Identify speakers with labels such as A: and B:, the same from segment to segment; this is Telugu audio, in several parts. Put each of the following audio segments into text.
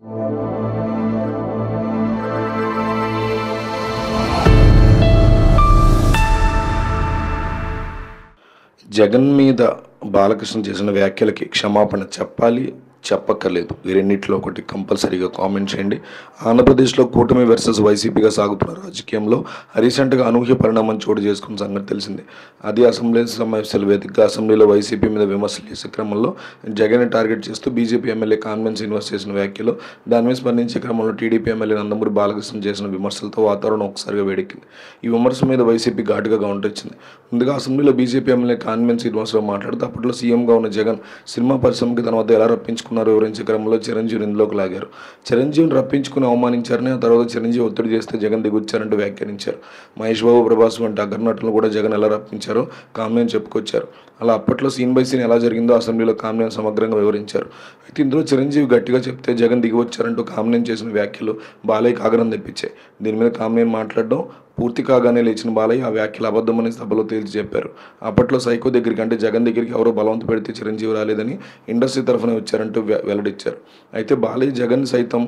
A: జగన్ మీద బాలకృష్ణ చేసిన వ్యాఖ్యలకి క్షమాపణ చెప్పాలి, చెప్పక్కర్లేదు. ఈ రెండిట్లో ఒకటి కంపల్సరీగా కామెంట్ చేయండి. ఆంధ్రప్రదేశ్లో కూటమి వర్సెస్ వైసీపీగా సాగుతున్న రాజకీయంలో రీసెంట్గా అనూహ్య పరిణామం చోటు చేసుకున్న సంగతి తెలిసిందే. అది అసెంబ్లీ సమావేశాల వేదికగా అసెంబ్లీలో వైసీపీ మీద విమర్శలు చేసే క్రమంలో జగన్ టార్గెట్ చేస్తూ బీజేపీ ఎమ్మెల్యే కాన్వెన్స్ శ్రీనివాస్ చేసిన వ్యాఖ్యలు, దాని మీద స్పందించే క్రమంలో టీడీపీ ఎమ్మెల్యే నందమూరి బాలకృష్ణ చేసిన విమర్శలతో వాతావరణం ఒకసారిగా వేడెక్కింది. ఈ విమర్శల మీద వైసీపీ ఘాటుగా కౌంటర్ ఇచ్చింది. ముందుగా అసెంబ్లీలో బీజేపీ ఎమ్మెల్యే కాన్వెన్స్ శ్రీనివాసరావు మాట్లాడుతూ అప్పట్లో సీఎంగా ఉన్న జగన్ సినిమా పరిశ్రమకి తన వద్ద ఎలా రప్పించుకున్నారో వివరించే క్రమంలో చిరంజీవిని ఇందులోకి లాగారు. చిరంజీవిని రప్పించుకుని అవమానించారని, ఆ తర్వాత చిరంజీవి ఒత్తిడి చేస్తే జగన్ దిగొచ్చారంటూ వ్యాఖ్యానించారు. మహేష్ బాబు, ప్రభాస్ వంటి అగ్రనటులను కూడా జగన్ ఎలా రప్పించారో కామ్నేని చెప్పుకొచ్చారు. అలా అప్పట్లో సీన్ బై సీన్ ఎలా జరిగిందో అసెంబ్లీలో కామ్నేని సమగ్రంగా వివరించారు. అయితే ఇందులో చిరంజీవి గట్టిగా చెప్తే జగన్ దిగివచ్చారంటూ కామ్నేని చేసిన వ్యాఖ్యలు బాలయ్యకి ఆగ్రహం తెప్పించాయి. దీని మీద కామ్నేని మాట్లాడడం పూర్తి కాగానే లేచిన బాలయ్య ఆ వ్యాఖ్యలు అబద్ధమని సభలో తేల్చి చెప్పారు. అప్పట్లో సైకో దగ్గరికి, అంటే జగన్ దగ్గరికి ఎవరో బలవంత పెడితే చిరంజీవి రాలేదని ఇండస్ట్రీ తరఫున వచ్చారంటూ వెల్లడించారు. అయితే బాలయ్య జగన్ సైతం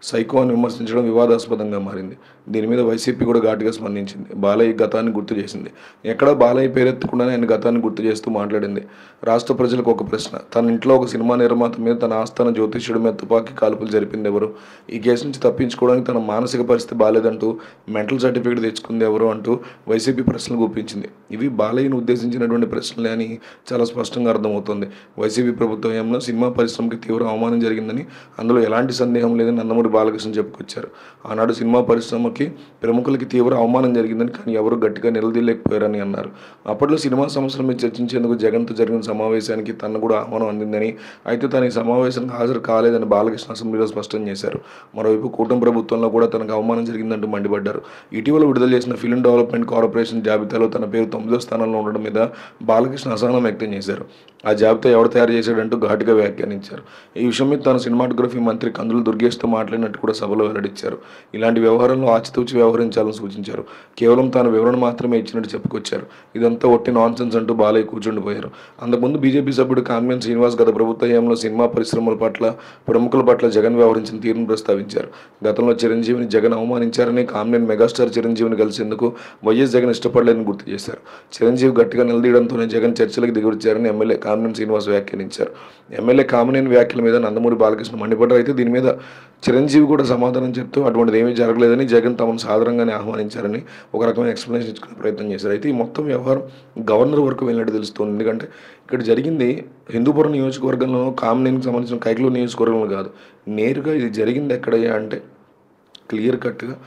A: సైకో అని విమర్శించడం వివాదాస్పదంగా మారింది. దీని మీద వైసీపీ కూడా ఘాటుగా స్పందించింది. బాలయ్య గతాన్ని గుర్తు చేసింది. ఎక్కడా బాలయ్య పేరెత్తకుండానే ఆయన గతాన్ని గుర్తు చేస్తూ మాట్లాడింది. రాష్ట్ర ప్రజలకు ఒక ప్రశ్న: తన ఇంట్లో ఒక సినిమా నిర్మాత మీద, తన ఆస్థాన జ్యోతిష్యుడి మీద తుపాకీ కాల్పులు జరిపింది ఎవరు? ఈ కేసు నుంచి తప్పించుకోవడానికి తన మానసిక పరిస్థితి బాలేదంటూ మెంటల్ సర్టిఫికేట్ తెచ్చుకుంది ఎవరు అంటూ వైసీపీ ప్రశ్నలు గుప్పించింది. ఇవి బాలయ్యను ఉద్దేశించినటువంటి ప్రశ్నలే అని చాలా స్పష్టంగా అర్థమవుతోంది. వైసీపీ ప్రభుత్వ హయాంలో సినిమా పరిశ్రమకి తీవ్ర అవమానం జరిగిందని, అందులో ఎలాంటి సందేహం లేదని నందమూరి బాలకృష్ణ చెప్పుకొచ్చారు. ఆనాడు సినిమా పరిశ్రమకి, ప్రముఖులకి తీవ్ర అవమానం జరిగిందని, కానీ ఎవరు గట్టిగా నిలదీయలేకపోయారని అన్నారు. అప్పట్లో సినిమా సమస్యల మీద చర్చించేందుకు జగన్తో జరిగిన సమావేశానికి తనను కూడా ఆహ్వానం అందిందని, అయితే తన ఈ సమావేశానికి హాజరు కాలేదని బాలకృష్ణ అసెంబ్లీలో స్పష్టం చేశారు. మరోవైపు కూటమి ప్రభుత్వంలో కూడా తనకు అవమానం జరిగిందంటూ మండిపడ్డారు. ఇటీవల విడుదల చేసిన ఫిల్మ్ డెవలప్మెంట్ కార్పొరేషన్ జాబితాలో తన పేరు 9వ స్థానంలో ఉండడం మీద బాలకృష్ణ అసహనం వ్యక్తం చేశారు. ఆ జాబితా ఎవరు తయారు చేశాడంటూ ఘాటుగా వ్యాఖ్యానించారు. ఈ విషయం మీద తాను సినిమాటోగ్రఫీ మంత్రి కందుల దుర్గేష్తో మాట్లాడినట్టు కూడా సభలో వెల్లడించారు. ఇలాంటి వ్యవహారంలో ఆచితూచి వ్యవహరించాలని సూచించారు. కేవలం తాను వివరణ మాత్రమే ఇచ్చినట్టు చెప్పుకొచ్చారు. ఇదంతా ఒట్టి నాన్సెన్స్ అంటూ బాలయ్య కూర్చుండిపోయారు. అంతకుముందు బీజేపీ సభ్యుడు కామ్నేని శ్రీనివాస్ గత ప్రభుత్వ హయాంలో సినిమా పరిశ్రమల పట్ల, ప్రముఖుల పట్ల జగన్ వ్యవహరించిన తీరును ప్రస్తావించారు. గతంలో చిరంజీవిని జగన్ అవమానించారని, కామ్నేని మెగాస్టార్ చిరంజీవిని కలిసేందుకు వైఎస్ జగన్ ఇష్టపడలేదని గుర్తు చేశారు. చిరంజీవి గట్టిగా నిలదీయడంతోనే జగన్ చర్చలకు దిగొచ్చారని ఎమ్మెల్యే కామ్నేని శ్రీనివాస్ వ్యాఖ్యానించారు. ఎమ్మెల్యే కామినేని వ్యాఖ్యల మీద నందమూరి బాలకృష్ణ మండిపడ్డారు. అయితే దీని మీద చిరంజీవి కూడా సమాధానం చెప్తూ అటువంటిది ఏమీ జరగలేదని, జగన్ తమను సాధారణంగానే ఆహ్వానించారని ఒక రకమైన ఎక్స్ప్లెనేషన్ ఇచ్చుకునే ప్రయత్నం చేశారు. అయితే ఈ మొత్తం వ్యవహారం గవర్నర్ వరకు వెళ్ళినట్టు తెలుస్తుంది. ఎందుకంటే ఇక్కడ జరిగింది హిందూపురం నియోజకవర్గంలో, కామినేనికి సంబంధించిన కైకలూరు నియోజకవర్గంలో కాదు. నేరుగా ఇది జరిగింది ఎక్కడయ్యా అంటే క్లియర్ కట్గా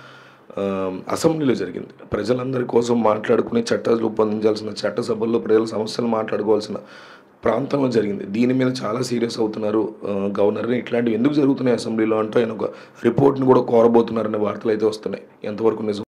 A: అసెంబ్లీలో జరిగింది. ప్రజలందరి కోసం మాట్లాడుకుని చట్టాలు రూపొందించాల్సిన చట్టసభల్లో ప్రజల సమస్యలు మాట్లాడుకోవాల్సిన ప్రాంతంలో జరిగింది. దీని మీద చాలా సీరియస్ అవుతున్నారు గవర్నర్ని. ఇట్లాంటివి ఎందుకు జరుగుతున్నాయి అసెంబ్లీలో అంటూ ఆయన ఒక రిపోర్ట్ని కూడా కోరబోతున్నారనే వార్తలు అయితే వస్తున్నాయి. ఎంతవరకు నిజం